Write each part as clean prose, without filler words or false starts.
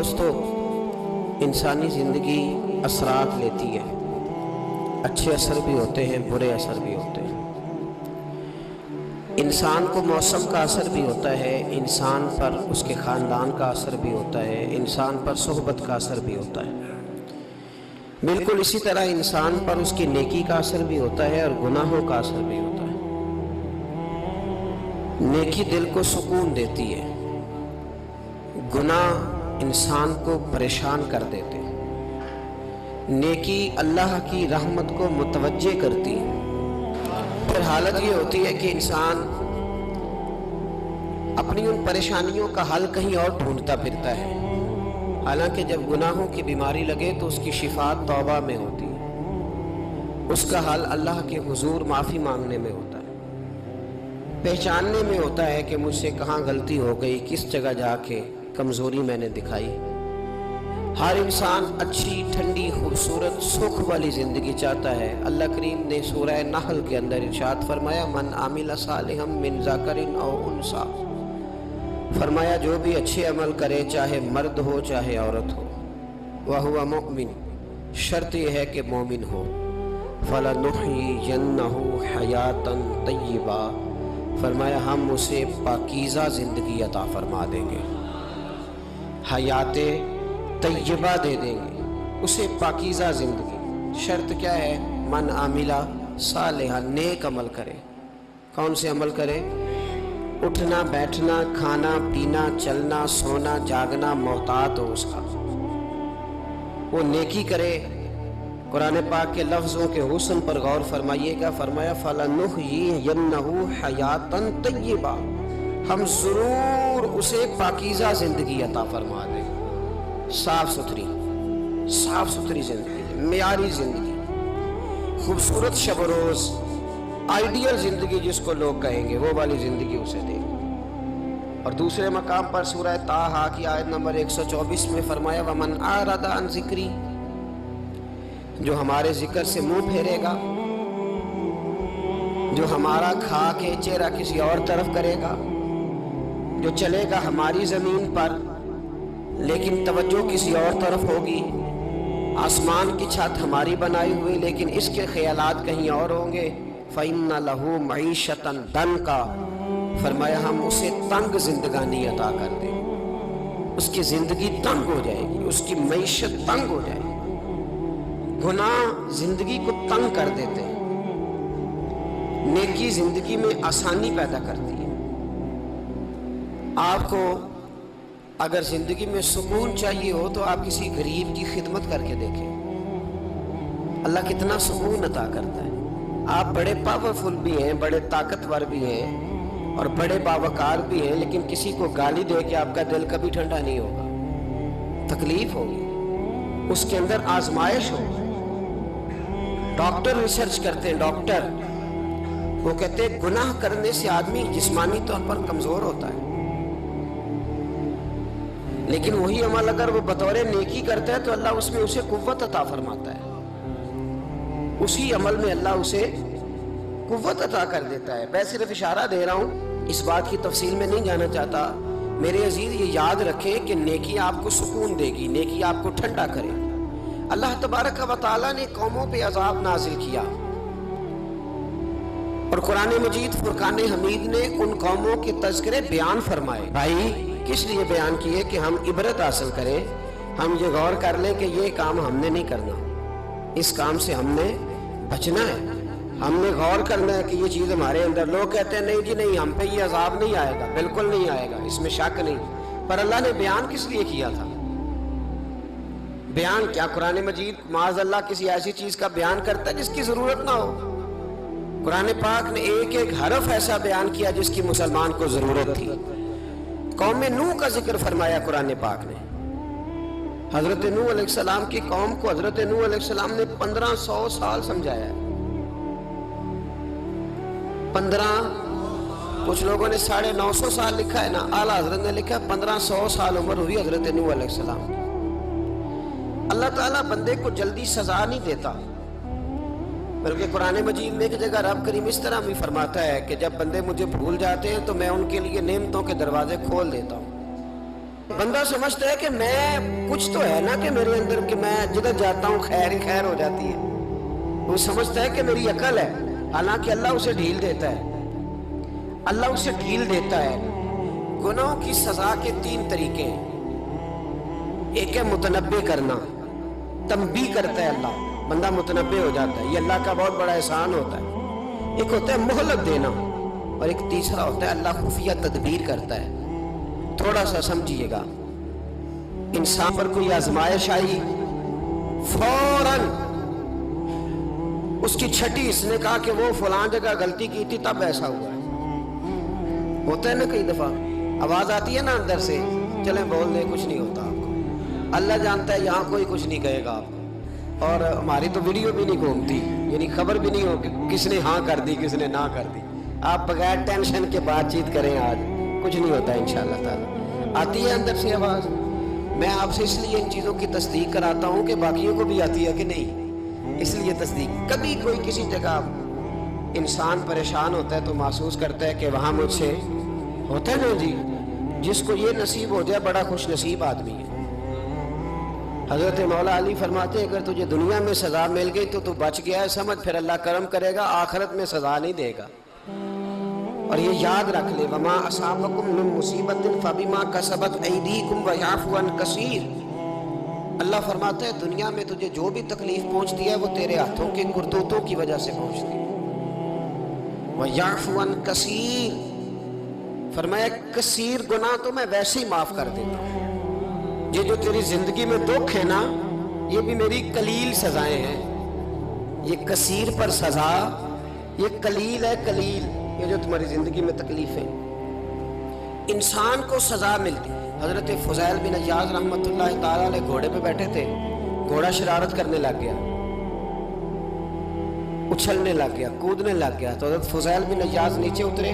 دوستو، انسانی زندگی اثرات لیتی ہے، اچھے اثر بھی ہوتے ہیں، برے اثر بھی ہوتے ہیں۔ انسان کو موسم کا اثر بھی ہوتا ہے، انسان پر اس کے خاندان کا اثر بھی ہوتا ہے، انسان پر صحبت کا اثر بھی ہوتا ہے۔ بالکل اسی طرح انسان پر اس کی نیکی کا اثر بھی ہوتا ہے اور گناہوں کا اثر بھی ہوتا ہے۔ نیکی دل کو سکون دیتی ہے، گناہ انسان کو پریشان کر دیتے ہیں۔ نیکی اللہ کی رحمت کو متوجہ کرتی ہے۔ پھر حالت یہ ہوتی ہے کہ انسان اپنی ان پریشانیوں کا حل کہیں اور ڈھونڈتا پھرتا ہے، حالانکہ جب گناہوں کی بیماری لگے تو اس کی شفا توبہ میں ہوتی ہے، اس کا حل اللہ کے حضور معافی مانگنے میں ہوتا ہے، پہچاننے میں ہوتا ہے کہ مجھ سے کہاں غلطی ہو گئی، کس جگہ جا کے کمزوری میں نے دکھائی۔ ہر انسان اچھی، ٹھنڈی، خوبصورت، سکھ والی زندگی چاہتا ہے۔ اللہ کریم نے سورہ نحل کے اندر ارشاد فرمایا، من عامل صالحا من ذکر او انثی، فرمایا جو بھی اچھے عمل کرے، چاہے مرد ہو چاہے عورت ہو، وہو مؤمن، شرط یہ ہے کہ مومن ہو، فلنحیینہ حیاتا طیبہ، فرمایا ہم اسے پاکیزہ زندگی عطا فرما دیں گے، حیات طیبہ دے دیں گے، اسے پاکیزہ زندگی۔ شرط کیا ہے؟ من عاملہ صالحا، نیک عمل کرے۔ کون سے عمل کرے؟ اٹھنا بیٹھنا، کھانا پینا، چلنا سونا جاگنا محتاط ہو اس کا، وہ نیکی کرے۔ قرآن پاک کے لفظوں کے حسن پر غور فرمائیے گا، فرمایا فَلَنُحْيِيَنَّهُ حَيَاتًا طَيِّبَةً، ہم ضرور اسے پاکیزہ زندگی عطا فرما دیں، صاف ستھری زندگی، معیاری زندگی، خوبصورت شب و روز، آئیڈیل زندگی جس کو لوگ کہیں گے، وہ والی زندگی اسے دیں گے۔ اور دوسرے مقام پر سورہ طٰہٰ کی آیت نمبر 124 میں فرمایا وَمَنْ أَعْرَضَ عَنْ ذِكْرِي، جو ہمارے ذکر سے منہ پھیرے گا، جو ہمارا کھا کے چہرہ کسی اور طرف کرے گا، جو چلے گا ہماری زمین پر لیکن توجہ کسی اور طرف ہوگی، آسمان کی چھت ہماری بنائی ہوئی لیکن اس کے خیالات کہیں اور ہوں گے، فَإِنَّ لَهُ مَعِيشَةً ضَنْكًا، فرمایا ہم اسے تنگ زندگانی عطا کر دیں، اس کی زندگی تنگ ہو جائے گی، اس کی معیشت تنگ ہو جائے گی۔ گناہ زندگی کو تنگ کر دیتے ہیں، نیکی زندگی میں آسانی پیدا کرتی ہے۔ آپ کو اگر زندگی میں سکون چاہیے ہو تو آپ کسی غریب کی خدمت کر کے دیکھیں، اللہ کتنا سکون عطا کرتا ہے۔ آپ بڑے پاورفل بھی ہیں، بڑے طاقتور بھی ہیں اور بڑے باوقار بھی ہیں، لیکن کسی کو گالی دے کے آپ کا دل کبھی ٹھنڈا نہیں ہوگا، تکلیف ہوگی، اس کے اندر آزمائش ہوگی۔ ڈاکٹر ریسرچ کرتے ہیں، ڈاکٹر وہ کہتے ہیں گناہ کرنے سے آدمی جسمانی طور پر کمزور ہوتا ہے، لیکن وہی عمل اگر وہ بطور نیکی کرتا ہے تو اللہ اس میں اسے قوت عطا فرماتا ہے، اسی عمل میں اللہ اسے قوت عطا کر دیتا ہے۔ میں صرف اشارہ دے رہا ہوں، اس بات کی تفصیل میں نہیں جانا چاہتا۔ میرے عزیز یہ یاد رکھیں کہ نیکی آپ کو سکون دے گی، نیکی آپ کو ٹھنڈا کرے۔ اللہ تبارک و تعالیٰ نے قوموں پہ عذاب نازل کیا اور قرآن مجید فرقان حمید نے ان قوموں کے تذکرے بیان فرمائے۔ بھائی کس لیے بیان کیے؟ کہ ہم عبرت حاصل کریں، ہم یہ غور کر لیں کہ یہ کام ہم نے نہیں کرنا، اس کام سے ہم نے بچنا ہے، ہم نے غور کرنا ہے کہ یہ چیز ہمارے اندر۔ لوگ کہتے ہیں نہیں جی نہیں، ہم پہ یہ عذاب نہیں آئے گا، بالکل نہیں آئے گا، اس میں شک نہیں۔ پر اللہ نے بیان کس لیے کیا تھا؟ بیان کیا؟ قرآن مجید معاذ اللہ کسی ایسی چیز کا بیان کرتا ہے جس کی ضرورت نہ ہو؟ قرآن پاک نے ایک ایک حرف ایسا بیان کیا جس کی مسلمان کو ضرورت تھی۔ قوم نوح کا ذکر فرمایا قرآن پاک نے، حضرت نوح علیہ السلام کی قوم کو حضرت نوح علیہ السلام نے 1500 سال سمجھایا ہے۔ 15، کچھ لوگوں نے 950 سال لکھا ہے نا، اعلیٰ حضرت نے لکھا 1500 سال عمر ہوئی حضرت نوح علیہ السلام کی۔ اللہ تعالیٰ بندے کو جلدی سزا نہیں دیتا، بلکہ قرآن مجید میں ایک جگہ رب کریم اس طرح بھی فرماتا ہے کہ جب بندے مجھے بھول جاتے ہیں تو میں ان کے لیے نعمتوں کے دروازے کھول دیتا ہوں۔ بندہ سمجھتا ہے کہ میں کچھ تو ہے نا کہ میرے اندر کہ میں جدھر جاتا ہوں خیر ہی خیر ہو جاتی ہے. وہ سمجھتا ہے کہ میری عقل ہے، حالانکہ اللہ اسے ڈھیل دیتا ہے. اللہ اسے ڈھیل دیتا ہے. گناہوں کی سزا کے 3 طریقے ہیں. ایک ہے متنبع کرنا، تنبیہ کرتا ہے اللہ، بندہ متنبع ہو جاتا ہے، یہ اللہ کا بہت بڑا احسان ہوتا ہے. ایک ہوتا ہے مہلت دینا، اور ایک تیسرا ہوتا ہے اللہ خفیہ تدبیر کرتا ہے. تھوڑا سا سمجھیے گا، انسان پر کوئی آزمائش آئی، فوراً اس کی چھٹی اس نے کہا کہ وہ فلاں جگہ غلطی کی تھی تب ایسا ہوا ہے. ہوتا ہے نا کئی دفعہ آواز آتی ہے نا اندر سے، چلیں بول دیں کچھ نہیں ہوتا آپ کو. اللہ جانتا ہے یہاں کوئی کچھ نہیں کہے گا آپ کو، اور ہماری تو ویڈیو بھی نہیں گھومتی، یعنی خبر بھی نہیں ہو کہ کس نے ہاں کر دی کس نے نہ کر دی. آپ بغیر ٹینشن کے بات چیت کریں، آج کچھ نہیں ہوتا ہے انشاءاللہ تعالی. آتی ہے اندر سے آواز. میں آپ سے اس لیے ان چیزوں کی تصدیق کراتا ہوں کہ باقیوں کو بھی آتی ہے کہ نہیں، اس لیے تصدیق. کبھی کوئی کسی جگہ انسان پریشان ہوتا ہے تو محسوس کرتا ہے کہ وہاں مجھ سے ہوتا ہے نا جی، جس کو یہ نصیب ہو جائے بڑا خوش نصیب آدمی ہے. حضرت مولا علی فرماتے ہیں اگر تجھے دنیا میں سزا مل گئی تو بچ گیا ہے، سمجھ پھر اللہ کرم کرے گا، آخرت میں سزا نہیں دے گا. اور یہ یاد رکھ لے، وما اصابکم من مصیبت فبما کسبت ایدیکم ویعفو عن کثیر. اللہ فرماتا ہے دنیا میں تجھے جو بھی تکلیف پہنچتی ہے وہ تیرے ہاتھوں کے کرتوتوں کی وجہ سے پہنچتی ہے. ویعفو عن کثیر، فرمایا کثیر گناہ تو میں ویسے ہی معاف کر دیتا ہوں. یہ جو تیری زندگی میں دکھ ہے نا، یہ بھی میری قلیل سزائیں ہیں. یہ کثیر پر سزا، یہ قلیل ہے، قلیل یہ جو تمہاری زندگی میں تکلیف ہے. انسان کو سزا ملتی. حضرت فضیل بن عیاض رحمۃ اللہ تعالی علیہ گھوڑے پہ بیٹھے تھے، گھوڑا شرارت کرنے لگ گیا، اچھلنے لگ گیا، کودنے لگ گیا. تو حضرت فضیل بن عیاض نیچے اترے،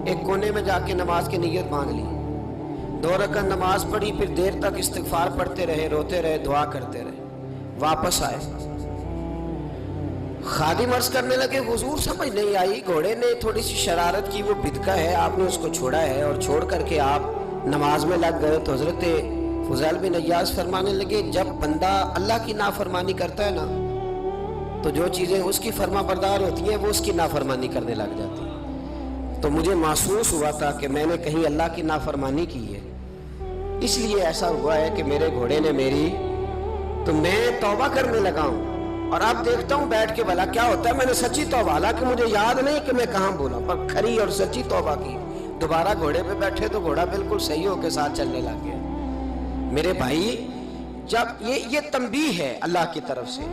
ایک کونے میں جا کے نماز کی نیت باندھ لی، 2 رکعت نماز پڑھی، پھر دیر تک استغفار پڑھتے رہے، روتے رہے، دعا کرتے رہے. واپس آئے، خادم عرض کرنے لگے حضور سمجھ نہیں آئی، گھوڑے نے تھوڑی سی شرارت کی، وہ بدکا ہے، آپ نے اس کو چھوڑا ہے اور چھوڑ کر کے آپ نماز میں لگ گئے. تو حضرت فضیل بن عیاض فرمانے لگے جب بندہ اللہ کی نافرمانی کرتا ہے نا تو جو چیزیں اس کی فرما بردار ہوتی ہیں وہ اس کی نافرمانی کرنے لگ جاتی ہیں. تو مجھے محسوس ہوا تھا کہ میں نے کہیں اللہ کی نافرمانی کی ہے، اس لیے ایسا ہوا ہے کہ میرے گھوڑے نے میری، تو میں توبہ کرنے لگا ہوں. اور اب دیکھتا ہوں بیٹھ کے بھلا کیا ہوتا ہے. میں نے سچی توبہ، حالانکہ مجھے یاد نہیں کہ میں کہاں بولا، پر کھری اور سچی توبہ کی. دوبارہ گھوڑے پہ بیٹھے تو گھوڑا بالکل صحیح ہو کے ساتھ چلنے لگ گیا. میرے بھائی جب یہ تنبیہ ہے اللہ کی طرف سے،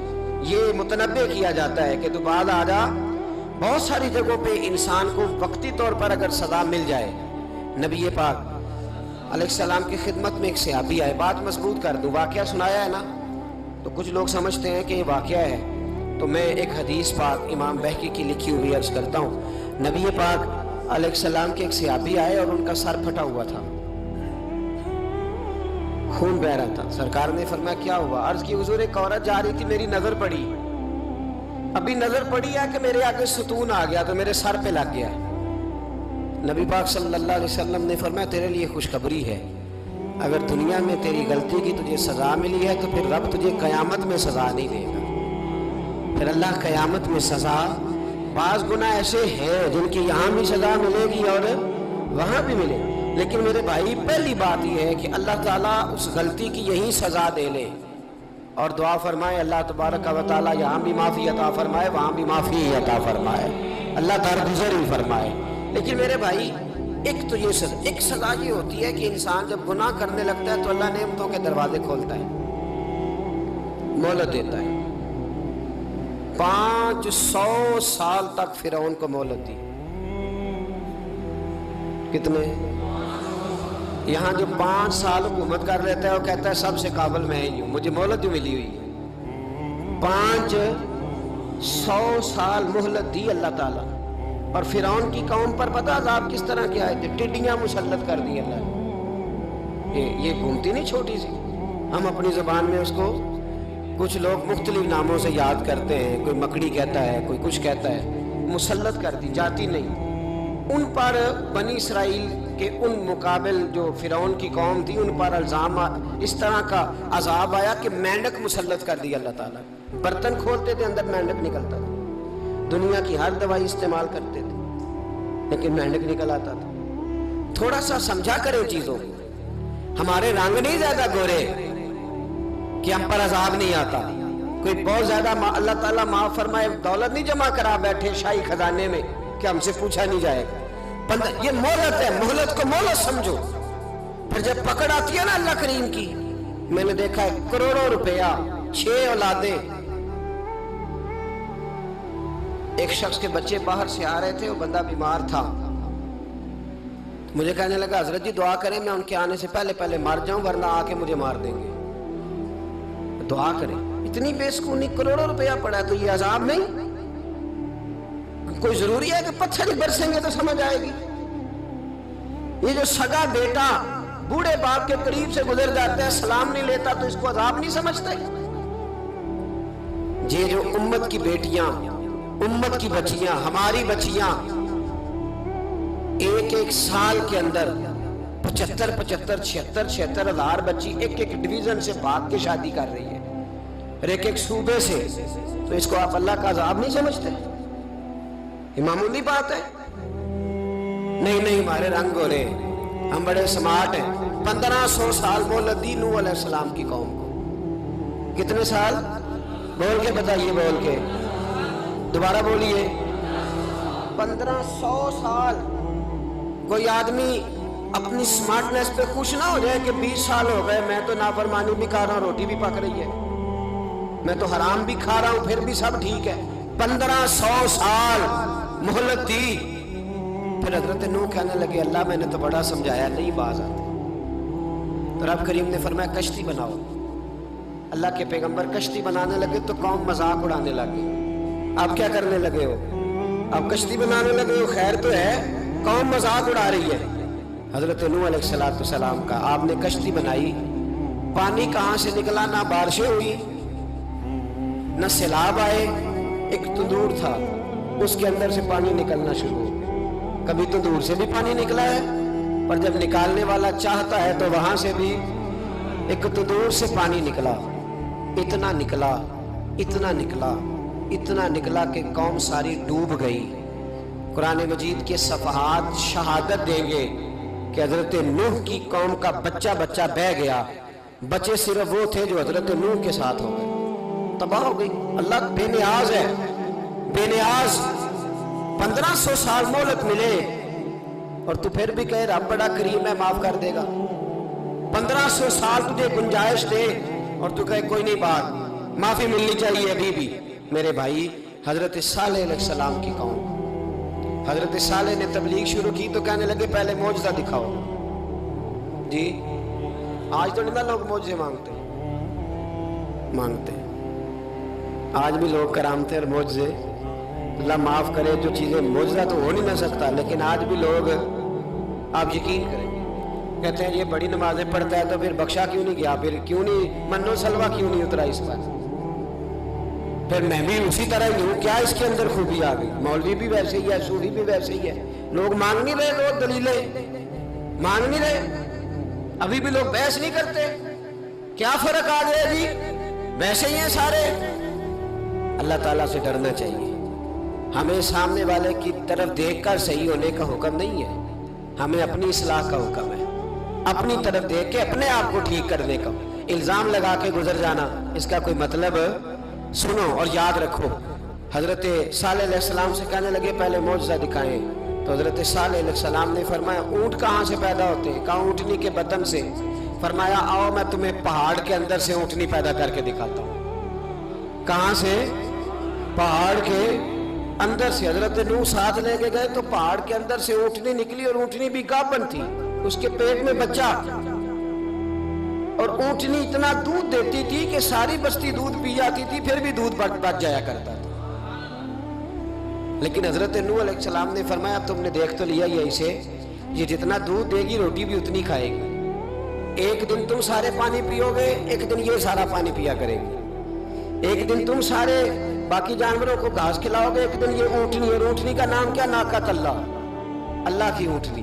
یہ متنبع کیا جاتا ہے کہ تو بعد آ جا. بہت ساری جگہوں پہ انسان کو وقتی طور پر اگر سزا مل جائے، نبی پاک علیہ السلام کی خدمت میں ایک صحابی آئے، بات مضبوط کر دوں، واقعہ سنایا ہے نا تو کچھ لوگ سمجھتے ہیں کہ یہ واقعہ ہے، تو میں ایک حدیث پاک امام بہقی کی لکھی ہوئی عرض کرتا ہوں. نبی پاک علیہ السلام کے ایک صحابی آئے اور ان کا سر پھٹا ہوا تھا، خون بہ رہا تھا. سرکار نے فرمایا کیا ہوا؟ عرض کی حضور ایک عورت جا رہی تھی، میری نظر پڑی، ابھی نظر پڑی ہے کہ میرے آگے ستون آ گیا تو میرے سر پہ لگ گیا. نبی پاک صلی اللہ علیہ وسلم نے فرمایا تیرے لیے خوشخبری ہے، اگر دنیا میں تیری غلطی کی تجھے سزا ملی ہے تو پھر رب تجھے قیامت میں سزا نہیں دے گا. پھر اللہ قیامت میں سزا، بعض گناہ ایسے ہیں جن کی یہاں بھی سزا ملے گی اور وہاں بھی ملے، لیکن میرے بھائی پہلی بات یہ ہے کہ اللہ تعالیٰ اس غلطی کی یہی سزا دے لے. اور دعا فرمائے اللہ تبارک و تعالیٰ یہاں بھی معافی عطا فرمائے، وہاں بھی معافی عطا فرمائے، اللہ درگزر ہی فرمائے. لیکن میرے بھائی ایک تو یہ سزا، ایک سزا یہ ہوتی ہے کہ انسان جب گناہ کرنے لگتا ہے تو اللہ نعمتوں کے دروازے کھولتا ہے، مہلت دیتا ہے. 500 سال تک فرعون کو مہلت دی. کتنے؟ یہاں جو 5 سال حکومت کر لیتا ہے وہ کہتا ہے سب سے قابل میں ہی ہوں، مجھے مہلت جو ملی ہوئی ہے. 500 سال مہلت دی اللہ تعالیٰ. اور فرعون کی قوم پر پتہ عذاب کس طرح کے آئے تھے؟ ٹڈیاں مسلط کر دی اللہ نے. یہ گھومتی نہیں چھوٹی سی، ہم اپنی زبان میں اس کو کچھ لوگ مختلف ناموں سے یاد کرتے ہیں، کوئی مکڑی کہتا ہے، کوئی کچھ کہتا ہے. مسلط کر دی، جاتی نہیں. ان پر بنی اسرائیل کہ ان مقابل جو فرعون کی قوم تھی ان پر الزام اس طرح کا عذاب آیا کہ مینڈک مسلط کر دیا اللہ تعالیٰ. برتن کھولتے تھے اندر مینڈک نکلتا تھا. دنیا کی ہر دوائی استعمال کرتے تھے لیکن مینڈک نکل آتا تھا. تھوڑا سا سمجھا کریں چیزوں کو. ہمارے رنگ نہیں زیادہ گورے کہ ہم پر عذاب نہیں آتا. کوئی بہت زیادہ اللہ تعالیٰ معاف فرمائے دولت نہیں جمع کرا بیٹھے شاہی خزانے میں کہ ہم سے پوچھا نہیں جائے گا. یہ مہلت ہے, مہلت کو مہلت سمجھو. پھر جب پکڑ آتی ہے نا اللہ کریم کی, میں نے دیکھا ہے کروڑوں روپیہ 6 اولادیں. ایک شخص کے بچے باہر سے آ رہے تھے, وہ بندہ بیمار تھا. مجھے کہنے لگا حضرت جی دعا کریں میں ان کے آنے سے پہلے مر جاؤں ورنہ آ کے مجھے مار دیں گے. دعا کریں. اتنی بے سکونی, کروڑوں روپیہ پڑا ہے تو یہ عذاب نہیں. کوئی ضروری ہے کہ پتھر ہی برسیں گے تو سمجھ آئے گی. یہ جو سگا بیٹا بوڑھے باپ کے قریب سے گزر جاتا ہے سلام نہیں لیتا تو اس کو عذاب نہیں سمجھتے. یہ جو امت کی بیٹیاں, امت کی بچیاں, ہماری بچیاں ایک سال کے اندر 75,000 ہزار بچی ایک ڈویژن سے بھاگ کے شادی کر رہی ہے اور ایک صوبے سے, تو اس کو آپ اللہ کا عذاب نہیں سمجھتے؟ یہ معمولی بات ہے. نہیں ہمارے رنگ ہو رہے, ہم بڑے سمارٹ ہیں. 1500 سال مہلت دی نوح علیہ السلام کی قوم کو. کتنے سال؟ بول کے بتائیے, بول کے دوبارہ بولیے. 1500 سال. کوئی آدمی اپنی سمارٹنس پہ خوش نہ ہو جائے کہ 20 سال ہو گئے میں تو نافرمانی بھی کھا رہا ہوں, روٹی بھی پک رہی ہے, میں تو حرام بھی کھا رہا ہوں پھر بھی سب ٹھیک ہے. 1500 سال مہلت دی. پھر حضرت نوح کہنے لگے اللہ میں نے تو بڑا سمجھایا نہیں باز آتے. تو رب کریم نے فرمایا کشتی بناؤ. اللہ کے پیغمبر کشتی بنانے لگے تو قوم مذاق اڑانے لگے. آپ کیا کرنے لگے ہو؟ آپ کشتی بنانے لگے ہو, خیر تو ہے, قوم مذاق اڑا رہی ہے. حضرت نوح علیہ السلام کا آپ نے کشتی بنائی, پانی کہاں سے نکلا, نہ بارشیں ہوئی نہ سیلاب آئے. ایک تندور تھا اس کے اندر سے پانی نکلنا شروع ہو گیا. کبھی تندور سے بھی پانی نکلا ہے, پر جب نکالنے والا چاہتا ہے تو وہاں سے بھی ایک تندور سے پانی نکلا. اتنا نکلا, اتنا نکلا, اتنا نکلا کہ قوم ساری ڈوب گئی. قرآن مجید کے صفحات شہادت دیں گے کہ حضرت نوح کی قوم کا بچہ بہ گیا. بچے صرف وہ تھے جو حضرت نوح کے ساتھ ہو گئے, تباہ ہو گئی. اللہ بے نیاز ہے, بے نیاز. 1500 سال مہلت ملے اور تو پھر بھی کہے رب بڑا کریم ہے معاف کر دے گا. 1500 سال تجھے گنجائش دے اور تو کہے کوئی نہیں, بات معافی ملنی چاہیے ابھی بھی. میرے بھائی حضرت صالح علیہ السلام کی قوم, حضرت صالح نے تبلیغ شروع کی تو کہنے لگے پہلے معجزہ دکھاؤ. جی آج تو نہیں نا لوگ معجزے مانگتے. آج بھی لوگ کرامتے اور معجزے, اللہ معاف کرے جو چیزیں معجزہ تو ہو نہیں نہ سکتا, لیکن آج بھی لوگ, آپ یقین کریں, کہتے ہیں یہ بڑی نمازیں پڑھتا ہے تو پھر بخشا کیوں نہیں گیا, پھر کیوں نہیں منو سلوا کیوں نہیں اترا اس پر, پھر میں بھی اسی طرح ہی ہوں, کیا اس کے اندر خوبی آ گئی. مولوی بھی ویسے ہی ہے, صوفی بھی ویسے ہی ہے. لوگ مانگ نہیں رہے, لوگ دلیلیں مانگ نہیں رہے. ابھی بھی لوگ بحث نہیں کرتے. کیا فرق آ گیا جی, ویسے ہی ہیں سارے. اللہ تعالیٰ سے ڈرنا چاہیے. ہمیں سامنے والے کی طرف دیکھ کر صحیح ہونے کا حکم نہیں ہے, ہمیں اپنی اصلاح کا حکم ہے. اپنی طرف دیکھ کے اپنے آپ کو ٹھیک کرنے کا. الزام لگا کے گزر جانا اس کا کوئی مطلب. سنو اور یاد رکھو, حضرت صالح علیہ السلام سے کہنے لگے پہلے معجزہ دکھائیں. تو حضرت صالح علیہ السلام نے فرمایا اونٹ کہاں سے پیدا ہوتے ہیں؟ کہا اونٹنی کے بدن سے. فرمایا آؤ میں تمہیں پہاڑ کے اندر سے اونٹنی پیدا کر کے دکھاتا ہوں. کہاں سے؟ پہاڑ کے اندر سے. حضرت نوح ساتھ لے کے گئے تو پہاڑ کے اندر سے اونٹنی نکلی, اور اونٹنی بھی گابن تھی, اس کے پیٹ میں بچہ, اور اونٹنی اتنا دودھ دیتی تھی کہ ساری بستی دودھ پی جاتی تھی, پھر بھی دودھ بچ جایا کرتا تھا. لیکن حضرت نوح علیہ السلام نے فرمایا تم نے دیکھ تو لیا یہی سے, یہ جتنا دودھ دے گی روٹی بھی اتنی کھائے گی. ایک دن تم سارے پانی پیو گے, ایک دن یہ سارا پانی پیا کرے گی. ایک دن تم سارے باقی جانوروں کو گھاس کھلاؤ گے, ایک دن یہ اونٹنی. اور اونٹنی کا نام کیا؟ ناقۃ اللہ, اللہ کی اونٹنی.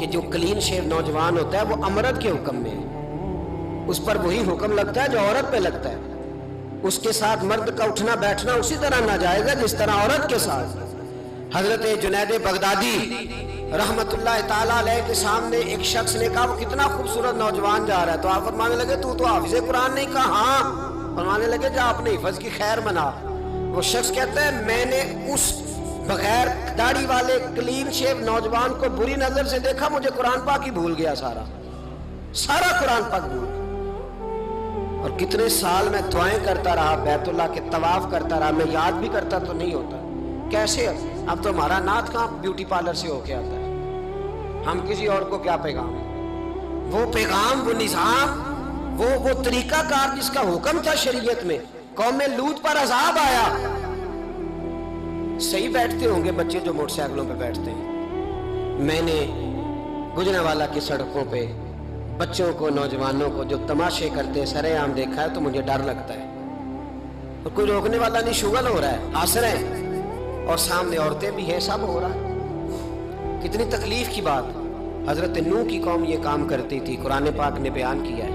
کہ جو کلین شیو نوجوان ہوتا ہے وہ امرد کے حکم میں ہے، اس پر وہی حکم لگتا ہے جو عورت پہ لگتا ہے، اس کے ساتھ مرد کا اٹھنا بیٹھنا اسی طرح ناجائز ہے جس طرح عورت کے ساتھ۔ حضرت جنید بغدادی رحمت اللہ تعالیٰ علیہ کے سامنے ایک شخص نے کہا وہ کتنا خوبصورت نوجوان جا رہا ہے، تو آپ فرمانے لگے تو حافظ قرآن نہیں؟ کہا ہاں۔ فرمانے لگے جا اپنے حفظ کی خیر منا۔ وہ شخص کہتا ہے میں نے اس بغیر داڑھی والے کلین شیو نوجوان کو بری نظر سے دیکھا، مجھے قرآن پاک ہی بھول گیا، سارا قرآن پاک بھول گیا۔ اور کتنے سال میں دعائیں کرتا رہا، بیت اللہ کے طواف کرتا رہا، میں یاد بھی کرتا تو نہیں ہوتا۔ کیسے؟ اب تو ہمارا نعت کہاں بیوٹی پارلر سے ہو کے آتا ہے، ہم کسی اور کو کیا پیغام، وہ پیغام، وہ نظام، وہ طریقہ کار جس کا حکم تھا شریعت میں۔ قوم لوط پر عذاب آیا، صحیح بیٹھتے ہوں گے بچے جو موٹر سائیکلوں پہ بیٹھتے ہیں، میں نے گجرانوالہ کی سڑکوں پہ بچوں کو، نوجوانوں کو جو تماشے کرتے سرے عام دیکھا ہے تو مجھے ڈر لگتا ہے، اور کوئی روکنے والا نہیں، شغل ہو رہا ہے، ہنس رہے ہیں، اور سامنے عورتیں بھی ہیں، سب ہو رہا ہے۔ کتنی تکلیف کی بات۔ حضرت نوح کی قوم یہ کام کرتی تھی، قرآن پاک نے بیان کیا ہے۔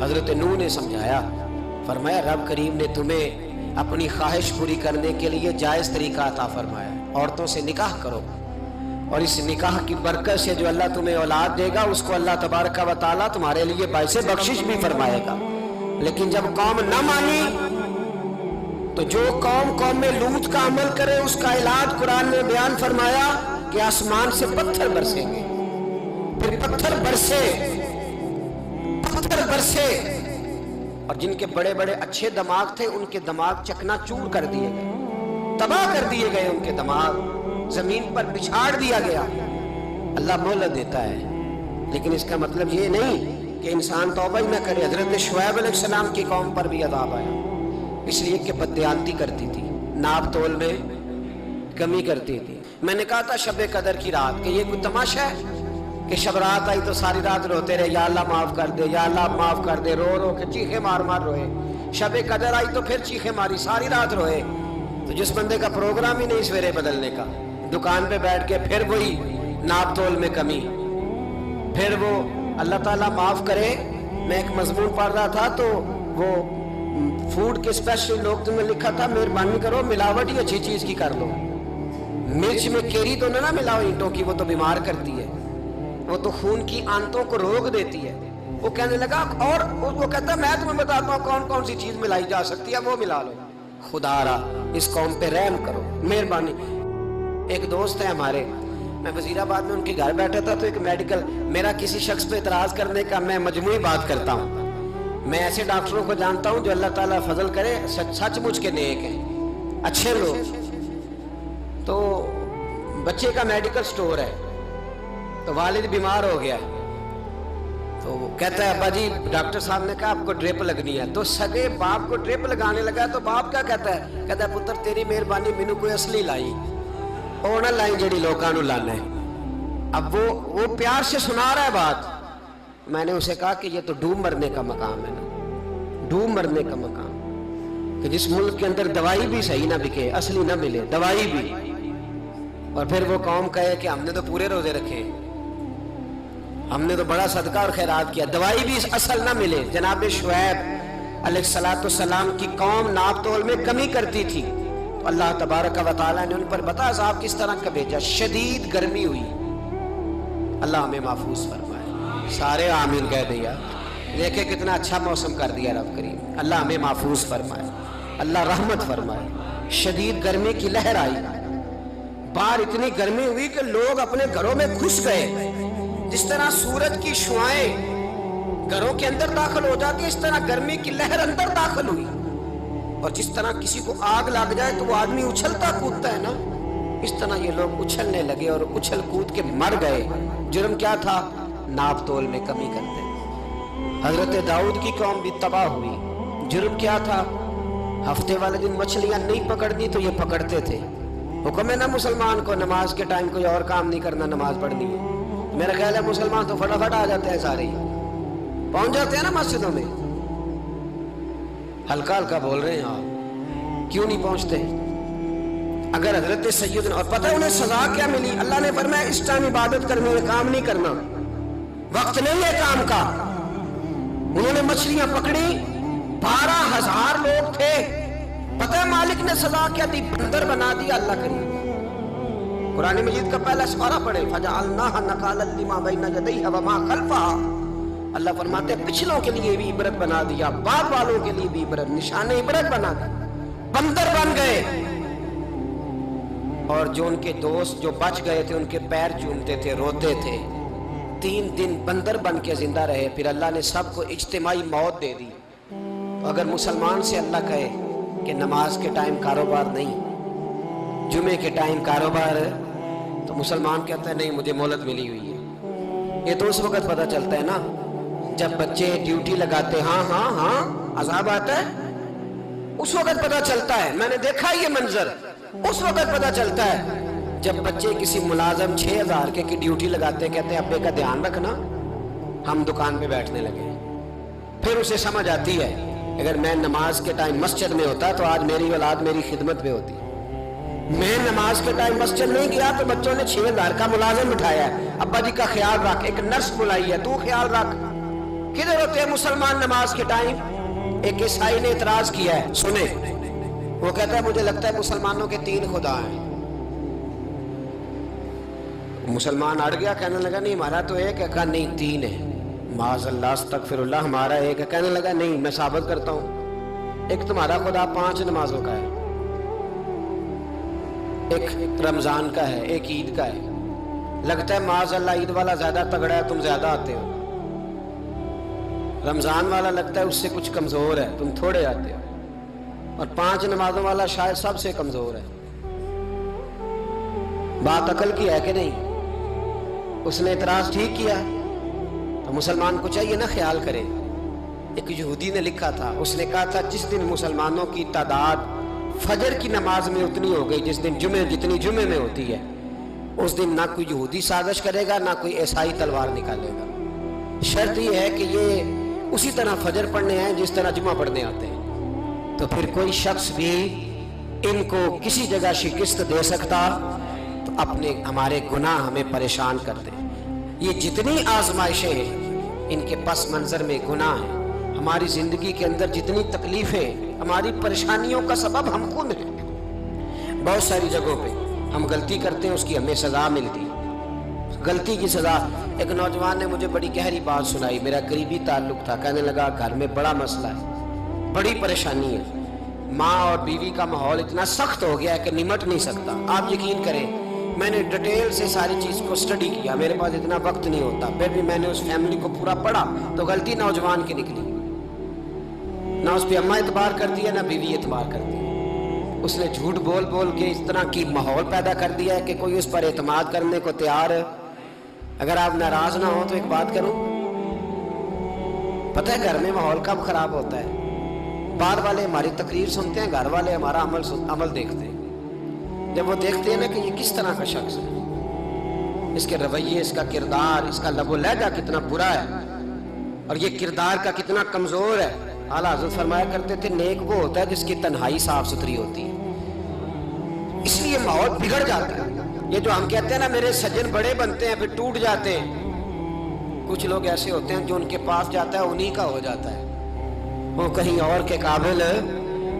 حضرت نوح نے سمجھایا، فرمایا رب کریم نے تمہیں اپنی خواہش پوری کرنے کے لیے جائز طریقہ عطا فرمایا، عورتوں سے نکاح کرو، اور اس نکاح کی برکت سے جو اللہ تمہیں اولاد دے گا اس کو اللہ تبارک و تعالیٰ تمہارے لیے باعث بخشش بھی فرمائے گا۔ لیکن جب قوم نہ مانی تو جو قوم لوط کا عمل کرے اس کا علاج قرآن نے بیان فرمایا کہ آسمان سے پتھر برسیں گے، پھر پتھر برسے، اور جن کے بڑے بڑے اچھے دماغ تھے ان کے دماغ چکنا چور کر دیے گئے، تباہ کر دیے گئے، ان کے دماغ زمین پر بچھاڑ دیا گیا۔ اللہ مہلت دیتا ہے، لیکن اس کا مطلب یہ نہیں کہ انسان توبہ ہی نہ کرے۔ حضرت شعیب علیہ السلام کی قوم پر بھی عذاب آیا، اس لیے کہ بددیانتی کرتی تھی، ناپ تول میں کمی کرتی تھی۔ میں نے کہا تھا شب قدر کی رات کہ یہ کوئی تماشا ہے کہ شب رات آئی تو ساری رات روتے رہے، یا اللہ معاف کر دے، یا اللہ معاف کر دے، رو رو کے چیخے مار مار روئے۔ شب قدر آئی تو پھر چیخے ماری، ساری رات روئے۔ تو جس بندے کا پروگرام ہی نہیں سویرے بدلنے کا، دکان پہ بیٹھ کے پھر وہی ناپ تول میں کمی، پھر وہ اللہ تعالیٰ معاف کرے۔ میں ایک مضمون پڑھ رہا تھا تو وہ فوڈ کے اسپیشل لوگ تمہیں لکھا تھا مہربانی کرو ملاوٹ ہی اچھی چیز کی کر دو، مرچ میں کیری تو نہ ملاؤ اینٹوں کی، وہ تو بیمار کرتی ہے، وہ تو خون کی آنتوں کو روک دیتی ہے۔ وہ کہنے لگا، اور وہ کہتا ہے میں تمہیں بتاتا ہوں کون کون سی چیز ملائی جا سکتی ہے، وہ ملا لو۔ خدا را اس قوم پہ رحم کرو، مہربانی۔ ایک دوست ہے ہمارے، میں وزیر آباد میں ان کے گھر بیٹھا تھا تو ایک میڈیکل، میرا کسی شخص پہ اعتراض کرنے کا میں مجموعی بات کرتا ہوں۔ میں ایسے ڈاکٹروں کو جانتا ہوں جو اللہ تعالیٰ فضل کرے سچ مچ کے نیک ہیں، اچھے لوگ۔ تو بچے کا میڈیکل سٹور ہے، تو والد بیمار ہو گیا، تو وہ کہتا ہے ابا جی ڈاکٹر صاحب نے کہا آپ کو ڈرپ لگنی ہے، تو سگے باپ کو ڈرپ لگانے لگا، تو باپ کیا کہتا ہے پتر تیری مہربانی مینوں کوئی اصلی لائی، اور نہ لائی جڑی لوکاں نوں لانا ہے۔ اب وہ پیار سے سنا رہا ہے بات۔ میں نے اسے کہا کہ یہ تو ڈوب مرنے کا مقام ہے نا، ڈوب مرنے کا مقام، کہ جس ملک کے اندر دوائی بھی صحیح نہ بکے، اصلی نہ ملے دوائی بھی، اور پھر وہ قوم کہے کہ ہم نے تو پورے روزے رکھے، ہم نے تو بڑا صدقہ اور خیرات کیا، دوائی بھی اصل نہ ملے۔ جناب شعیب علیہ السلام کی قوم ناپ تول میں کمی کرتی تھی، تو اللہ تبارک و تعالیٰ نے ان پر بتا عذاب کس طرح کا بھیجا، شدید گرمی ہوئی۔ اللہ ہمیں محفوظ فرمائے، سارے آمین کہہ دیا۔ دیکھیں کتنا اچھا موسم کر دیا رب کریم، اللہ ہمیں محفوظ فرمائے، اللہ رحمت فرمائے۔ شدید گرمی کی لہر آئی، باہر اتنی گرمی ہوئی کہ لوگ اپنے گھروں میں گھس گئے، جس طرح سورج کی شعاعیں گھروں کے اندر داخل ہو جاتی ہے، اس طرح گرمی کی لہر اندر داخل ہوئی، اور جس طرح کسی کو آگ لگ جائے تو وہ آدمی اچھلتا کودتا ہے نا، اس طرح یہ لوگ اچھلنے لگے اور اچھل کود کے مر گئے۔ جرم کیا تھا؟ ناپ تول میں کمی کرتے۔ حضرت داؤد کی قوم بھی تباہ ہوئی، جرم کیا تھا؟ ہفتے والے دن مچھلیاں نہیں پکڑنی تو یہ پکڑتے تھے۔ حکم ہے نا مسلمان کو نماز کے ٹائم کوئی اور کام نہیں کرنا، نماز پڑھنی ہے۔ میرا خیال ہے مسلمان تو فٹافٹ آ جاتے ہیں، سارے پہنچ جاتے ہیں نا مسجدوں میں۔ ہلکا ہلکا بول رہے ہیں آپ، کیوں نہیں پہنچتے؟ اگر حضرت سیدنا، اور پتہ انہیں سزا کیا ملی؟ اللہ نے فرمایا اس ٹائم عبادت کرنے میں کام نہیں کرنا، وقت نہیں ہے کام کا۔ انہوں نے مچھلیاں پکڑی، 12,000 لوگ تھے، پتہ ہے مالک نے سزا کیا دی؟ بندر بنا دیا اللہ کریم۔ قرآن مجید کا پہلا سپارہ پڑھے، فَجَعَلْنَاهَا نَكَالًا لِمَا بَيْنَ يَدَيْهَا وَمَا خَلْفَهَا۔ اللہ فرماتے ہیں پچھلوں کے لیے بھی عبرت بنا دیا، بعد والوں کے لیے بھی عبرت، نشان عبرت بنا دیا۔ بندر بن گئے، اور جو ان کے دوست جو بچ گئے تھے ان کے پیر چومتے تھے، روتے تھے۔ 3 دن بندر بن کے زندہ رہے، پھر اللہ نے سب کو اجتماعی موت دے دی۔ اگر مسلمان سے اللہ کہے کہ نماز کے ٹائم کاروبار نہیں، جمعے کے ٹائم کاروبار ہے، تو مسلمان کہتا ہے نہیں مجھے مہلت ملی ہوئی ہے۔ یہ تو اس وقت پتہ چلتا ہے نا جب بچے ڈیوٹی لگاتے، ہاں ہاں ہاں عذاب آتا ہے، اس وقت پتہ چلتا ہے۔ میں نے دیکھا یہ منظر، اس وقت پتہ چلتا ہے جب بچے کسی ملازم 6,000 کی ڈیوٹی لگاتے، کہتے ہیں ابے کا دھیان رکھنا، ہم دکان پہ بیٹھنے لگے۔ پھر اسے سمجھ آتی ہے اگر میں نماز کے ٹائم مسجد میں ہوتا تو آج میری اولاد میری خدمت پہ ہوتی۔ میں نماز کے ٹائم مسجد نہیں گیا تو بچوں نے 6,000 کا ملازم بٹھایا ہے، ابا جی کا خیال رکھ، ایک نرس بلائی ہے، تو خیال رکھ۔ کدھر ہوتے ہیں مسلمان نماز کے ٹائم؟ ایک عیسائی نے اعتراض کیا ہے، سنیں، وہ کہتا ہے مجھے لگتا ہے مسلمانوں کے 3 خدا ہیں۔ مسلمان اڑ گیا، کہنے لگا نہیں ہمارا تو ایک ہے، کہا نہیں 3 ہے، معاذ اللہ استغفر اللہ، ہمارا ایک ہے۔ کہنے لگا نہیں میں ثابت کرتا ہوں، ایک تمہارا خدا 5 نمازوں کا ہے، ایک رمضان کا ہے، ایک عید کا ہے۔ لگتا ہے معاذ اللہ عید والا زیادہ تگڑا ہے، تم زیادہ آتے ہو، رمضان والا لگتا ہے اس سے کچھ کمزور ہے، تم تھوڑے آتے ہو، اور 5 نمازوں والا شاید سب سے کمزور ہے۔ بات عقل کی ہے کہ نہیں؟ اس نے اعتراض ٹھیک کیا، تو مسلمان کو چاہیے نا خیال کرے۔ ایک یہودی نے لکھا تھا، اس نے کہا تھا جس دن مسلمانوں کی تعداد فجر کی نماز میں اتنی ہو گئی جس دن جتنی جمعے میں ہوتی ہے، اس دن نہ کوئی یہودی سازش کرے گا، نہ کوئی عیسائی تلوار نکالے گا۔ شرط یہ ہے کہ یہ اسی طرح فجر پڑھنے ہیں جس طرح جمعہ پڑھنے آتے ہیں، تو پھر کوئی شخص بھی ان کو کسی جگہ شکست دے سکتا تو اپنے ہمارے گناہ ہمیں پریشان کر دیں۔ یہ جتنی آزمائشیں ہیں ان کے پس منظر میں گناہ ہیں۔ ہماری زندگی کے اندر جتنی تکلیفیں، ہماری پریشانیوں کا سبب ہم خود ہیں۔ بہت ساری جگہوں پہ ہم غلطی کرتے ہیں، اس کی ہمیں سزا ملتی، غلطی کی سزا۔ ایک نوجوان نے مجھے بڑی گہری بات سنائی، میرا قریبی تعلق تھا، کہنے لگا گھر میں بڑا مسئلہ ہے، بڑی پریشانی ہے، ماں اور بیوی کا ماحول اتنا سخت ہو گیا ہے کہ نمٹ نہیں سکتا۔ آپ یقین کریں میں نے ڈیٹیل سے ساری چیز کو سٹڈی کیا، میرے پاس اتنا وقت نہیں ہوتا، پھر بھی میں نے اس فیملی کو پورا پڑھا تو غلطی نوجوان کی نکلی، نہ اس پہ اماں اعتبار کرتی ہے نہ بیوی اعتبار کرتی ہے۔ اس نے جھوٹ بول بول کے اس طرح کی ماحول پیدا کر دیا ہے کہ کوئی اس پر اعتماد کرنے کو تیار ہے۔ اگر آپ ناراض نہ ہو تو ایک بات کروں، پتہ ہے گھر میں ماحول کب خراب ہوتا ہے؟ بعد والے ہماری تقریر سنتے ہیں، گھر والے ہمارا عمل دیکھتے ہیں۔ جب وہ دیکھتے ہیں نا کہ یہ کس طرح کا شخص ہے، اس کے رویے، اس کا کردار، اس کا لب و لہجہ کتنا برا ہے، اور یہ کردار کا کتنا کمزور ہے۔ اعلیٰ حضرت فرمایا کرتے تھے نیک وہ ہوتا ہے جس کی تنہائی صاف ستھری ہوتی ہے، اس لیے ماحول بگڑ جاتا ہے۔ یہ جو ہم کہتے ہیں نا میرے سجن بڑے بنتے ہیں پھر ٹوٹ جاتے ہیں، کچھ لوگ ایسے ہوتے ہیں جو ان کے پاس جاتا ہے انہی کا ہو جاتا ہے، وہ کہیں اور کے قابل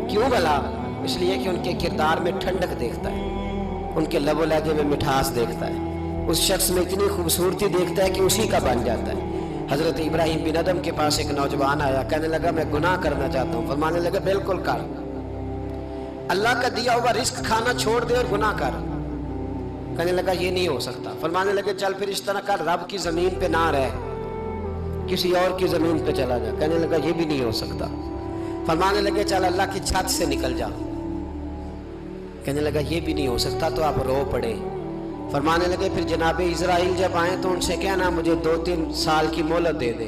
کیوں بھلا؟ اس لیے کہ ان کے کردار میں ٹھنڈک دیکھتا ہے، ان کے لب و لہجے میں مٹھاس دیکھتا ہے، اس شخص میں اتنی خوبصورتی دیکھتا ہے کہ اسی کا بن جاتا ہے۔ حضرت ابراہیم بن ادم کے پاس ایک نوجوان آیا، کہنے لگا میں گناہ کرنا چاہتا ہوں، فرمانے لگا بالکل کر، اللہ کا دیا ہوا رزق کھانا چھوڑ دے اور گناہ کر۔ کہنے لگا یہ نہیں ہو سکتا، فرمانے لگے چل پھر اس طرح کر، رب کی زمین پہ نہ رہ، کسی اور کی زمین پہ چلا جا۔ کہنے لگا یہ بھی نہیں ہو سکتا، فرمانے لگے چل اللہ کی چھت سے نکل جا۔ کہنے لگا یہ بھی نہیں ہو سکتا، تو آپ رو پڑے۔ فرمانے لگے پھر جناب اسرائیل جب آئیں تو ان سے کہنا مجھے 2-3 سال کی مہلت دے دے،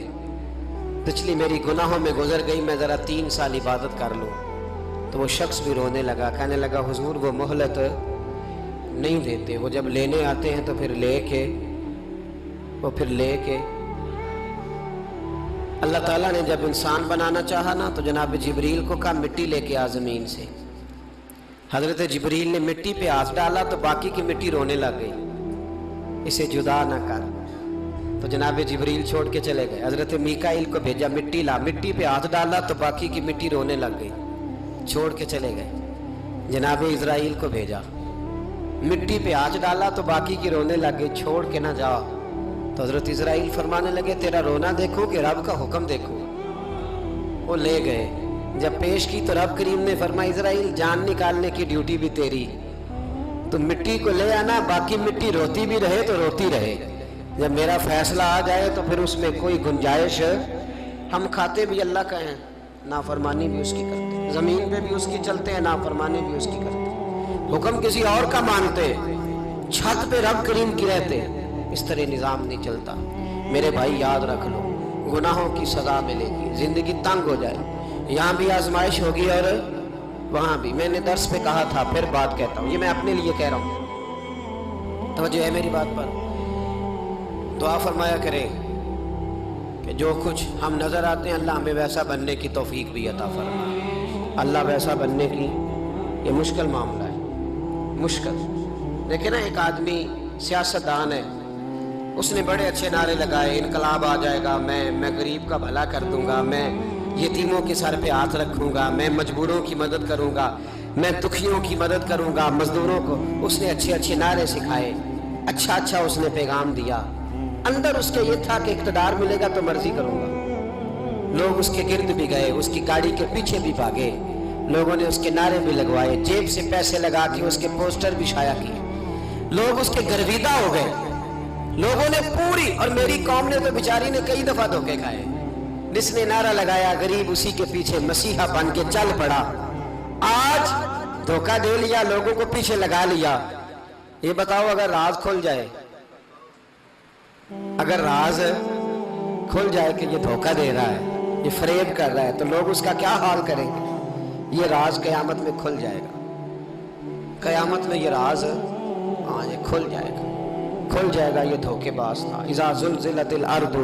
پچھلی میری گناہوں میں گزر گئی، میں ذرا 3 سال عبادت کر لوں۔ تو وہ شخص بھی رونے لگا، کہنے لگا حضور وہ مہلت نہیں دیتے، وہ جب لینے آتے ہیں تو پھر لے کے اللہ تعالیٰ نے جب انسان بنانا چاہا نا تو جناب جبریل کو کہا مٹی لے کے آ زمین سے، حضرت جبریل نے مٹی پہ ہاتھ ڈالا تو باقی کی مٹی رونے لگ گئی، اسے جدا نہ کر۔ تو جناب جبریل چھوڑ کے چلے گئے۔ حضرت میکائیل کو بھیجا، مٹی لا، مٹی پہ ہاتھ ڈالا تو باقی کی مٹی رونے لگ گئی، چھوڑ کے چلے گئے۔ جناب اسرائیل کو بھیجا، مٹی پہ ہاتھ ڈالا تو باقی کی رونے لگ گئی، چھوڑ کے نہ جاؤ۔ تو حضرت اسرائیل فرمانے لگے تیرا رونا دیکھو کہ رب کا حکم دیکھو۔ وہ لے گئے، جب پیش کی تو رب کریم نے فرمایا اسرائیل جان نکالنے کی ڈیوٹی بھی تیری، تو مٹی کو لے آنا، باقی مٹی روتی بھی رہے تو روتی رہے، جب میرا فیصلہ آ جائے تو پھر اس میں کوئی گنجائش، ہم کھاتے بھی اللہ کا ہیں، نافرمانی بھی اس کی کرتے ہیں، زمین پہ بھی اس کی چلتے ہیں، نافرمانی بھی اس کی کرتے ہیں، حکم کسی اور کا مانتے، چھت پہ رب کریم کی رہتے، اس طرح نظام نہیں چلتا۔ میرے بھائی یاد رکھ لو، گناہوں کی سزا ملے گی، زندگی تنگ ہو جائے، یہاں بھی آزمائش ہوگی اور وہاں بھی۔ میں نے درس پہ کہا تھا، پھر بات کہتا ہوں، یہ میں اپنے لیے کہہ رہا ہوں، توجہ ہے میری بات پر۔ دعا فرمایا کرے کہ جو کچھ ہم نظر آتے ہیں اللہ ہمیں ویسا بننے کی توفیق بھی عطا فرمائے۔ اللہ ویسا بننے کی یہ مشکل معاملہ ہے، مشکل۔ دیکھیں نا ایک آدمی سیاستدان ہے، اس نے بڑے اچھے نعرے لگائے، انقلاب آ جائے گا، میں غریب کا بھلا کر دوں گا، میں یتیموں کے سر پہ ہاتھ رکھوں گا، میں مجبوروں کی مدد کروں گا، میں دکھیوں کی مدد کروں گا، مزدوروں کو۔ اس نے اچھے اچھے نعرے سکھائے، اچھا اس نے پیغام دیا، اندر اس کے یہ تھا کہ اقتدار ملے گا تو مرضی کروں گا۔ لوگ اس کے گرد بھی گئے، اس کی گاڑی کے پیچھے بھی بھاگے، لوگوں نے اس کے نعرے بھی لگوائے، جیب سے پیسے لگا کے اس کے پوسٹر بھی شائع کیے، لوگ اس کے گرویدہ ہو گئے، لوگوں نے پوری، اور میری قوم نے تو بیچاری نے کئی دفعہ دھوکے کھائے۔ جس نے نعرہ لگایا غریب اسی کے پیچھے مسیحا بن کے چل پڑا، آج دھوکہ دے لیا، لوگوں کو پیچھے لگا لیا۔ یہ بتاؤ اگر راز کھل جائے، اگر راز کھل جائے کہ یہ دھوکہ دے رہا ہے، یہ فریب کر رہا ہے، تو لوگ اس کا کیا حال کریں گے؟ یہ راز قیامت میں کھل جائے گا، قیامت میں یہ راز یہ کھل جائے گا، کھل جائے گا، یہ دھوکے باز تھا۔ اذا زلزلت الارض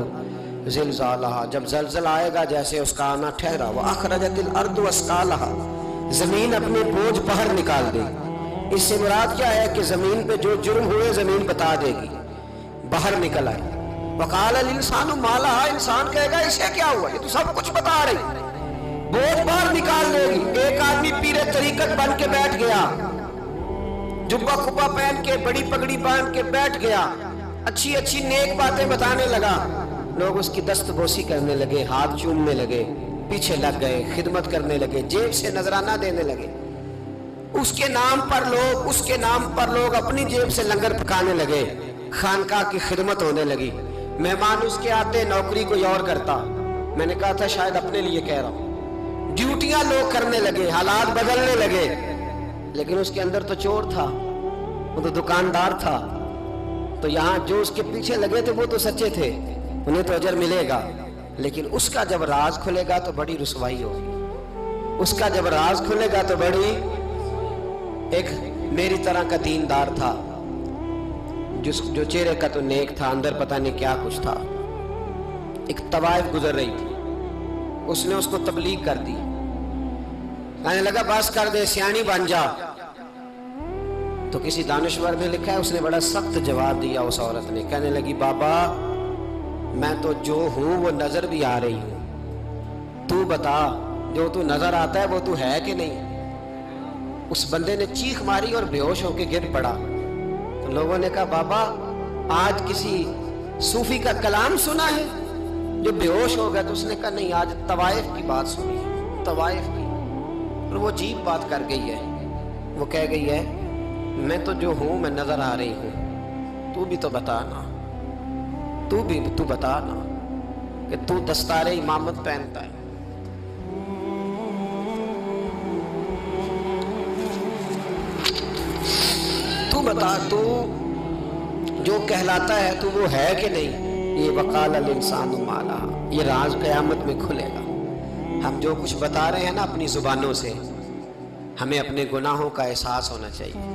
زلزالہا، جب زلزلہ آئے گا جیسے اس کا آنا ٹھہرا، واخرجت الارض اثقالہا، زمین اپنے بوجھ باہر نکال دے گی۔ اس سے مراد کیا ہے کہ زمین پہ جو جرم ہوئے زمین بتا دے گی، باہر نکل آئے۔ وقال الانسان ما لہا، انسان کہے گا اسے کیا ہوا، یہ تو سب کچھ بتا رہی، بوجھ باہر نکال دے گی۔ ایک آدمی پیر طریقت بن کے بیٹھ گیا، جبہ کبا پہن کے، بڑی پگڑی باندھ کے بیٹھ گیا، اچھی اچھی نیک باتیں بتانے لگا، لوگ اس کی دست بوسی کرنے لگے، ہاتھ چومنے لگے، پیچھے لگ گئے، خدمت کرنے لگے، جیب سے نذرانہ دینے لگے، اس کے نام پر لوگ اپنی جیب سے لنگر پکانے لگے، خانقاہ کی خدمت ہونے لگی، مہمان اس کے آتے، نوکری کوئی اور کرتا۔ میں نے کہا تھا شاید اپنے لیے کہہ رہا ہوں، ڈیوٹیاں لوگ کرنے لگے، حالات بدلنے لگے، لیکن اس کے اندر تو چور تھا، وہ تو دکاندار تھا، تو یہاں جو اس کے پیچھے لگے تھے وہ تو سچے تھے، انہیں تو اجر ملے گا، لیکن اس کا جب راز کھلے گا تو بڑی رسوائی ہوگی، اس کا جب راز کھلے گا تو بڑی۔ ایک میری طرح کا دیندار تھا، جو چہرے کا تو نیک تھا، اندر پتہ نہیں کیا کچھ تھا۔ ایک طوائف گزر رہی تھی، اس نے اس کو تبلیغ کر دی، کہنے لگا بس کر دے، سیانی بن جا۔ تو کسی دانشور نے لکھا ہے اس نے بڑا سخت جواب دیا، اس عورت نے کہنے لگی بابا میں تو جو ہوں وہ نظر بھی آ رہی ہوں، تو بتا جو تو نظر آتا ہے وہ تو ہے کہ نہیں۔ اس بندے نے چیخ ماری اور بے ہوش ہو کے گر پڑا۔ تو لوگوں نے کہا بابا آج کسی صوفی کا کلام سنا ہے جو بے ہوش ہو گیا؟ تو اس نے کہا نہیں، آج طوائف کی بات سنی ہے، طوائف کی۔ اور وہ عجیب بات کر گئی ہے، وہ کہہ گئی ہے میں تو جو ہوں میں نظر آ رہی ہوں، تو بھی تو بتانا، تو بتانا کہ تو دستار امامت پہنتا ہے، تو بتا تو جو کہلاتا ہے تو وہ ہے کہ نہیں۔ یہ وقال الانسان ما لہا، یہ راز قیامت میں کھلے گا۔ ہم جو کچھ بتا رہے ہیں نا اپنی زبانوں سے، ہمیں اپنے گناہوں کا احساس ہونا چاہیے۔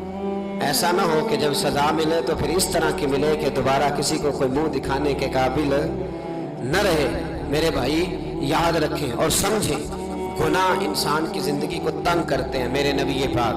ایسا نہ ہو کہ جب سزا ملے تو پھر اس طرح کی ملے کہ دوبارہ کسی کو کوئی منہ دکھانے کے قابل نہ رہے۔ میرے بھائی یاد رکھیں اور سمجھیں، گناہ انسان کی زندگی کو تنگ کرتے ہیں۔ میرے نبی پاک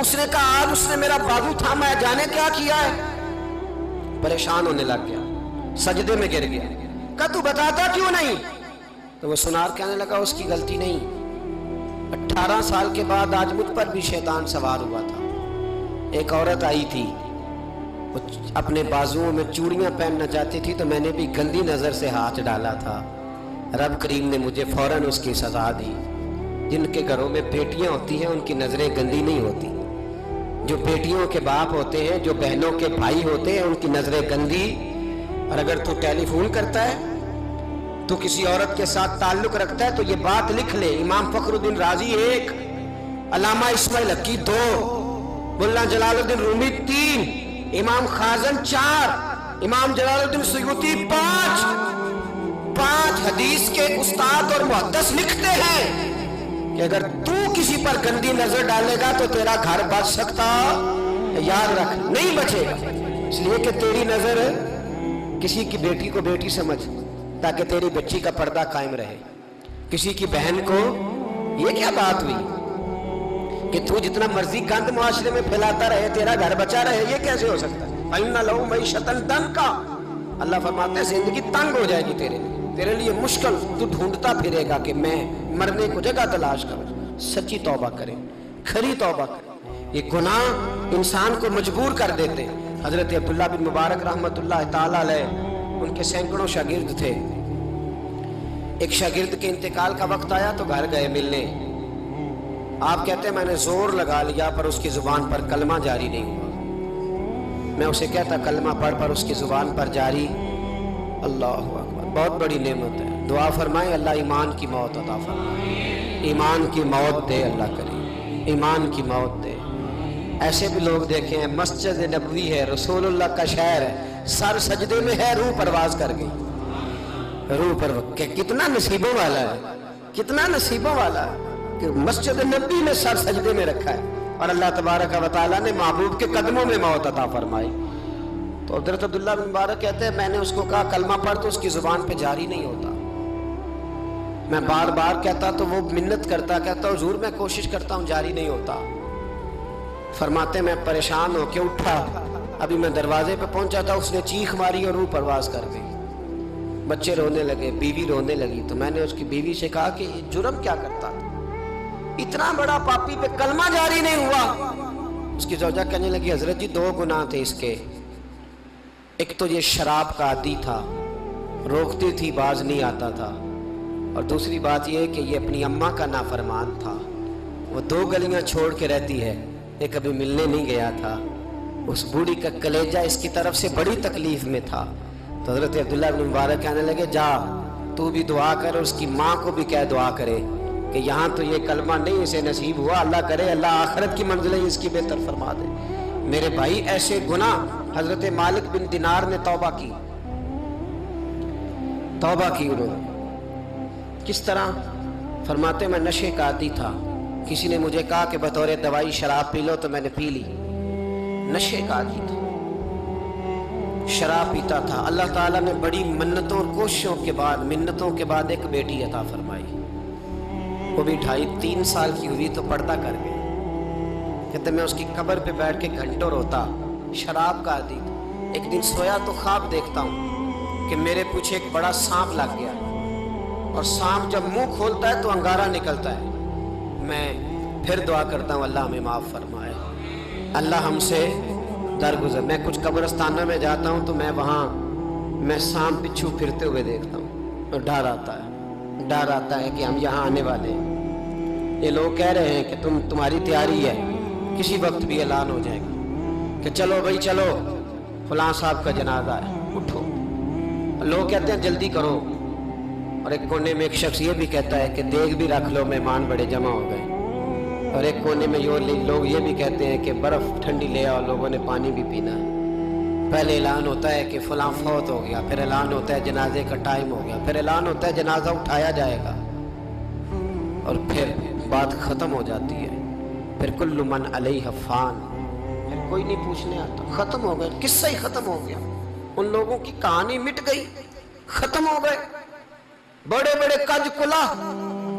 اس نے کہا آج اس نے میرا بازو تھاما ہے، جانے کیا کیا ہے؟ پریشان ہونے لگ گیا، سجدے میں گر گیا، کہا تو بتاتا کیوں نہیں؟ تو وہ سنار کہنے لگا اس کی غلطی نہیں، 18 سال کے بعد آج مجھ پر بھی شیطان سوار ہوا تھا۔ ایک عورت آئی تھی، وہ اپنے بازوؤں میں چوڑیاں پہننا چاہتی تھی تو میں نے بھی گندی نظر سے ہاتھ ڈالا تھا، رب کریم نے مجھے فوراً اس کی سزا دی۔ جن کے گھروں میں بیٹیاں ہوتی ہیں ان کی نظریں گندی نہیں ہوتی، جو بیٹیوں کے باپ ہوتے ہیں، جو بہنوں کے بھائی ہوتے ہیں، ان کی نظریں گندی۔ اور اگر تو ٹیلی فون کرتا ہے، تو کسی عورت کے ساتھ تعلق رکھتا ہے تو یہ بات لکھ لے، امام فخر الدین رازی 1، علامہ اسماعیل حقی 2، ملا جلال الدین رومی 3، امام خازن 4، امام جلال الدین سیوطی 5 حدیث کے استاد اور محدث لکھتے ہیں کہ اگر تو کسی پر گندی نظر ڈالے گا تو تیرا گھر بچ سکتا، یاد رکھ نہیں بچے گا، اس لیے کہ تیری نظر کسی کی بیٹی کو بیٹی سمجھ تاکہ تیری بچی کا پردہ قائم رہے، کسی کی بہن کو۔ یہ کیا بات ہوئی کہ تو جتنا مرضی گند معاشرے میں پھیلاتا رہے تیرا گھر بچا رہے؟ یہ کیسے ہو سکتا ہے؟ فَإِنَّ لَهُ مَعِيشَةً ضَنْكَ، اللہ فرماتے ہیں زندگی تنگ ہو جائے گی تیرے لیے مشکل، تو ڈھونڈتا پھرے گا کہ میں مرنے کو جگہ تلاش کروں۔ سچی توبہ کریں، کھری توبہ کریں۔ یہ گناہ انسان کو مجبور کر دیتے ہیں۔ حضرت عبداللہ بن مبارک رحمۃ اللہ تعالیٰ علیہ، ان کے سینکڑوں شاگرد تھے، ایک شاگرد کے انتقال کا وقت آیا تو گھر گئے ملنے۔ آپ کہتے ہیں میں نے زور لگا لیا پر اس کی زبان پر کلمہ جاری نہیں ہوا۔ میں اسے کہتا کلمہ پڑھ پر اس کی زبان پر جاری۔ اللہ اکبر، بہت بڑی نعمت ہے۔ دعا فرمائیں اللہ ایمان کی موت عطا فرمائے، ایمان کی موت دے اللہ کریم، ایمان کی موت دے۔ ایسے بھی لوگ دیکھے ہیں، مسجد نبوی ہے، رسول اللہ کا شہر ہے، سر سجدے میں ہے، روح پرواز کر گئی، روح پر کتنا نصیبوں والا ہے، کتنا نصیبوں والا ہے کہ مسجد نبی میں سر سجدے میں رکھا ہے اور اللہ تبارک و تعالیٰ نے محبوب کے قدموں میں موت عطا فرمائی۔ تو حضرت عبداللہ بن مبارک کہتے ہیں میں نے اس کو کہا کلمہ پڑھ تو اس کی زبان پہ جاری نہیں ہوتا۔ میں بار بار کہتا تو وہ منت کرتا، کہتا حضور میں کوشش کرتا ہوں جاری نہیں ہوتا۔ فرماتے میں پریشان ہو کے اٹھا، ابھی میں دروازے پہ پہنچا تھا اس نے چیخ ماری اور روح پرواز کر گئی۔ بچے رونے لگے، بیوی رونے لگی، تو میں نے اس کی بیوی سے کہا کہ یہ جرم کیا کرتا تھا، اتنا بڑا پاپی پہ کلمہ جاری نہیں ہوا۔ اس کی زوجہ کہنے لگی حضرت جی 2 گناہ تھے اس کے، ایک تو یہ شراب کا عادی تھا، روکتی تھی باز نہیں آتا تھا، اور دوسری بات یہ کہ یہ اپنی اماں کا نافرمان تھا، وہ 2 گلیاں چھوڑ کے رہتی ہے، یہ کبھی ملنے نہیں گیا تھا، اس بوڑھی کا کلیجہ اس کی طرف سے بڑی تکلیف میں تھا۔ تو حضرت عبداللہ بن مبارک کہنے لگے جا تو بھی دعا کر اور اس کی ماں کو بھی کہہ دعا کرے کہ یہاں تو یہ کلمہ نہیں اسے نصیب ہوا، اللہ کرے اللہ آخرت کی منزلیں اس کی بہتر فرما دے۔ میرے بھائی ایسے گناہ، حضرت مالک بن دینار نے توبہ کی انہوں نے، کس طرح؟ فرماتے میں نشے کا عادی تھا، کسی نے مجھے کہا کہ بطور دوائی شراب پی لو تو میں نے پی لی، نشے کا عادی تھا، شراب پیتا تھا۔ اللہ تعالیٰ نے بڑی منتوں اور کوششوں کے بعد، منتوں کے بعد ایک بیٹی عطا فرمائی، وہ بھی 2.5-3 سال کی ہوئی تو پردہ کر گئی۔ کہتے میں اس کی قبر پہ بیٹھ کے گھنٹوں روتا، شراب کا عادی تھا۔ ایک دن سویا تو خواب دیکھتا ہوں کہ میرے پیچھے ایک بڑا سانپ لگ گیا، اور سانپ جب منہ کھولتا ہے تو انگارہ نکلتا ہے۔ میں پھر دعا کرتا ہوں اللہ ہمیں معاف فرمائے، اللہ ہم سے درگزر۔ میں کچھ قبرستانوں میں جاتا ہوں تو میں سانپ پچھو پھرتے ہوئے دیکھتا ہوں اور ڈر آتا ہے کہ ہم یہاں آنے والے ہیں۔ یہ لوگ کہہ رہے ہیں کہ تمہاری تیاری ہے، کسی وقت بھی اعلان ہو جائے گا کہ چلو بھائی چلو فلاں صاحب کا جنازہ ہے، اٹھو۔ لوگ کہتے ہیں جلدی کرو، اور ایک کونے میں ایک شخص یہ بھی کہتا ہے کہ دیگ بھی رکھ لو مہمان بڑے جمع ہو گئے، اور ایک کونے میں لوگ یہ بھی کہتے ہیں کہ برف ٹھنڈی لے آؤ، لوگوں نے پانی بھی پینا ہے۔ پہلے اعلان ہوتا ہے کہ فلاں فوت ہو گیا، پھر اعلان ہوتا ہے جنازے کا ٹائم ہو گیا، پھر اعلان ہوتا ہے جنازہ اٹھایا جائے گا، اور پھر بات ختم ہو جاتی ہے۔ پھر کل من علیہ فان، پھر کوئی نہیں پوچھنے آتا، ختم ہو گئے، قصہ ہی ختم ہو گیا، ان لوگوں کی کہانی مٹ گئی، ختم ہو گئے۔ بڑے بڑے کج کلا